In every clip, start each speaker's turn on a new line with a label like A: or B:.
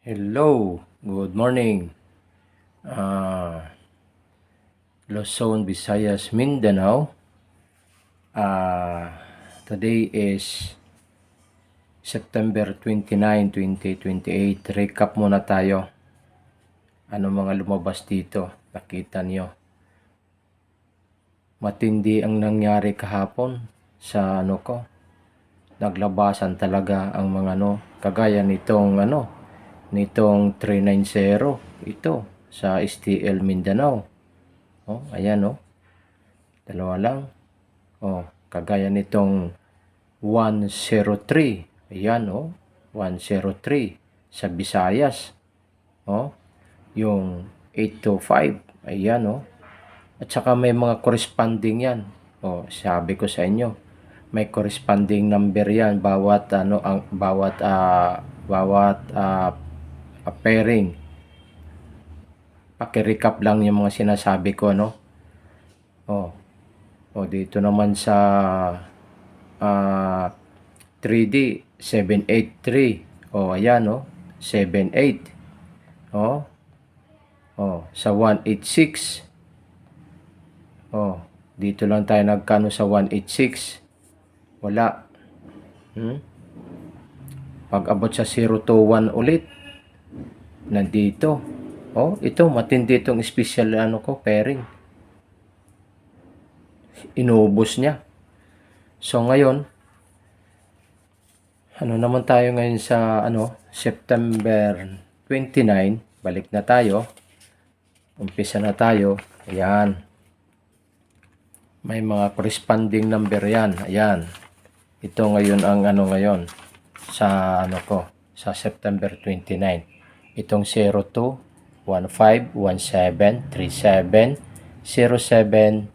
A: Hello, good morning. Uh, Luzon, Visayas, Mindanao. Uh, Today is September 29, 2028. Recap muna tayo. Ano mga lumabas dito? Nakita nyo. Matindi ang nangyari kahapon sa Naglabasan talaga ang mga kagaya nitong 390 ito sa STL Mindanao. Oh, ayan dalawa lang. Oh, kagaya nitong 103. Ayan 103 sa Visayas. Oh, yung 825. Ayan At saka may mga corresponding yan. Oh, sabi ko sa inyo, may corresponding number yan bawat pairing. Paki-recap lang yung mga sinasabi ko Oh. Dito naman sa 3D 783. Ayan 78. Sa 186. Dito lang tayo nagkano sa 186. Wala. Pag abot sa 021 ulit, nandito. Ito matindi itong special pairing. Inubos niya. So ngayon, naman tayo ngayon sa September 29, balik na tayo. Umpisa na tayo. Ayan. May mga corresponding number yan. Ayan. Ito ngayon ang ngayon sa sa September 29. Itong 02 15 17 37 07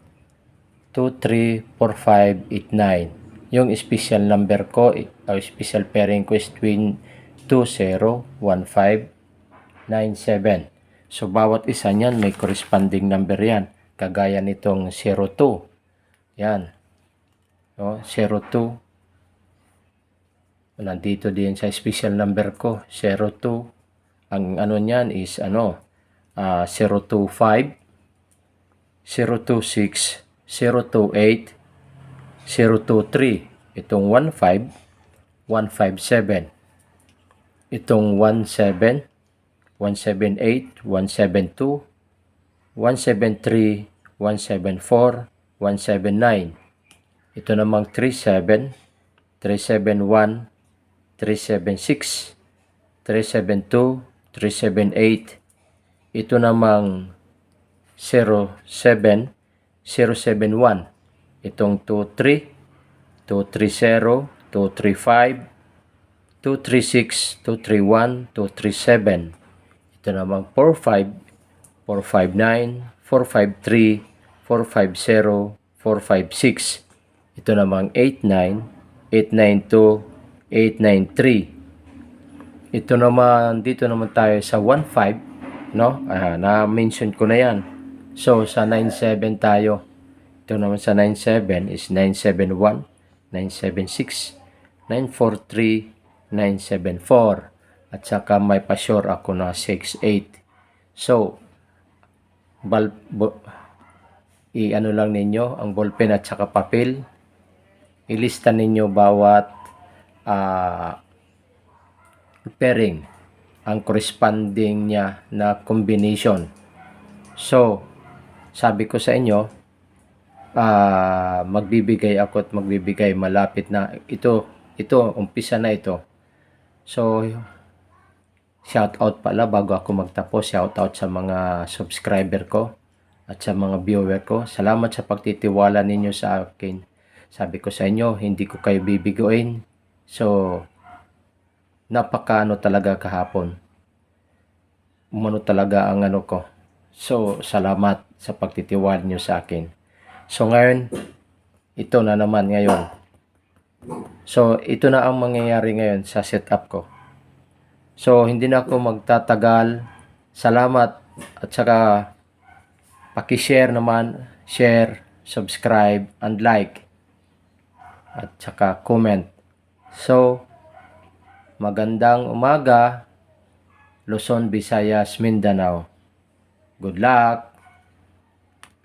A: 234589. Yung special number ko o special pairing ko is twin 201597. So bawat isa niyan may corresponding number yan. Kagaya nitong 02. Yan. 02. Nandito din sa special number ko 02. Ang niyan is 025 026 028 023. Itong 15 157. Itong 17 178 172 173 174 179. Ito namang 37 371 376 372 378. Ito namang 07 071. Itong 23 230 235 236 231 237. Ito namang 45 459 453 450 456. Ito namang 89 892 893. Ito naman, dito naman tayo sa 15, na-mention ko na yan. So, sa 97 tayo. Ito naman sa 97 is 971, 976, 943, 974. At saka may pa-sure ako na 68. So, i-ano lang ninyo ang ballpen at saka papel. Ilista ninyo bawat pairing, ang corresponding niya na combination. So, sabi ko sa inyo, magbibigay ako at magbibigay malapit na ito, umpisa na ito. So, shout out pala bago ako magtapos, shout out sa mga subscriber ko at sa mga viewer ko. Salamat sa pagtitiwala ninyo sa akin. Sabi ko sa inyo, hindi ko kayo bibiguin. So, talaga kahapon. Talaga ang ko. So, salamat sa pagtitiwala nyo sa akin. So, ngayon, ito na naman ngayon. So, ito na ang mangyayari ngayon sa setup ko. So, hindi na ako magtatagal. Salamat at saka paki-share naman, share, subscribe, and like. At saka comment. So, magandang umaga. Luzon, Visayas, Mindanao. Good luck!